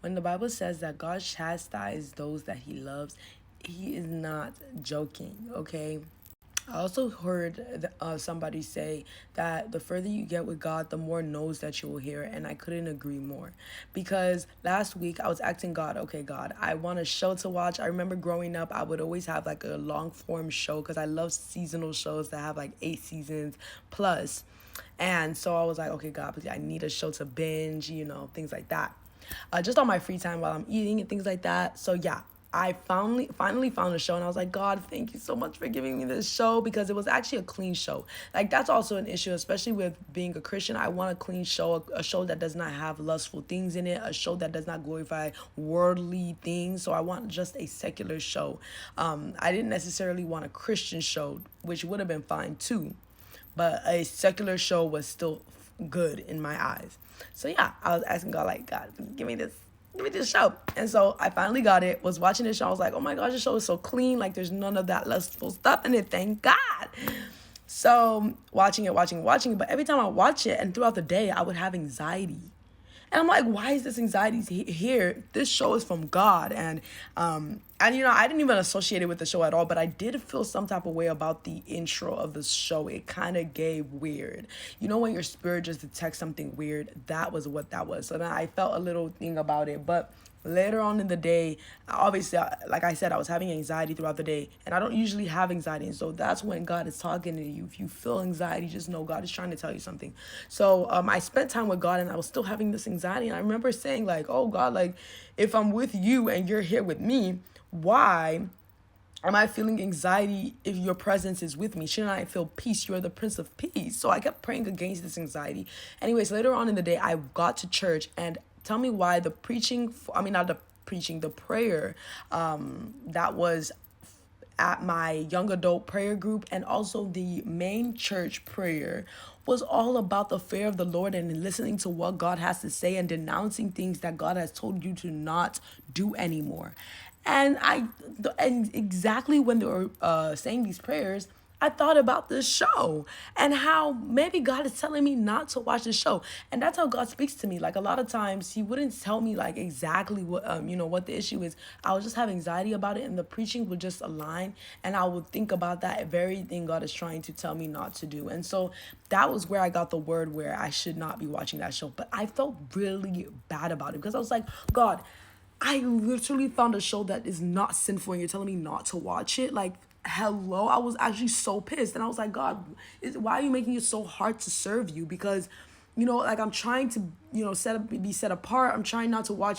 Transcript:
When the Bible says that God chastises those that he loves, he is not joking, okay? I also heard somebody say that the further you get with God, the more no's that you will hear, and I couldn't agree more. Because last week I was asking God, okay, God, I want a show to watch. I remember growing up, I would always have like a long form show because I love seasonal shows that have like 8 seasons plus. And so I was like, okay, God, please, I need a show to binge, things like that. Just on my free time while I'm eating and things like that. So yeah, I finally found a show, and I was like, God, thank you so much for giving me this show, because it was actually a clean show. Like, that's also an issue, especially with being a Christian. I want a clean show, a show that does not have lustful things in it, a show that does not glorify worldly things. So I want just a secular show. I didn't necessarily want a Christian show, which would have been fine too, but a secular show was still good in my eyes. So yeah, I was asking God, like, God, give me this show. And so I finally got it, was watching this show. I was like, oh my gosh, this show is so clean. Like, there's none of that lustful stuff in it. Thank God. So watching it. But every time I watch it and throughout the day, I would have anxiety. And I'm like, why is this anxiety here? This show is from God. And I didn't even associate it with the show at all, but I did feel some type of way about the intro of the show. It kind of gave weird. When your spirit just detects something weird, that was what that was. So then I felt a little thing about it. But later on in the day, obviously, like I said, I was having anxiety throughout the day, and I don't usually have anxiety. And so that's when God is talking to you. If you feel anxiety, just know God is trying to tell you something. So I spent time with God, and I was still having this anxiety. And I remember saying, like, oh God, like, if I'm with you and you're here with me, why am I feeling anxiety if your presence is with me? Shouldn't I feel peace? You are the Prince of Peace. So I kept praying against this anxiety. Anyways, later on in the day, I got to church, and tell me why the preaching, not the preaching, the prayer that was at my young adult prayer group, and also the main church prayer, was all about the fear of the Lord and listening to what God has to say and denouncing things that God has told you to not do anymore. And exactly when they were saying these prayers, I thought about this show and how maybe God is telling me not to watch this show. And that's how God speaks to me. Like, a lot of times he wouldn't tell me like exactly what the issue is. I would just have anxiety about it, and the preaching would just align, and I would think about that very thing God is trying to tell me not to do. And so that was where I got the word where I should not be watching that show. But I felt really bad about it, because I was like, God, I literally found a show that is not sinful, and you're telling me not to watch it? Like, hello? I was actually so pissed. And I was like, God, why are you making it so hard to serve you? Because, like, I'm trying to, be set apart. I'm trying not to watch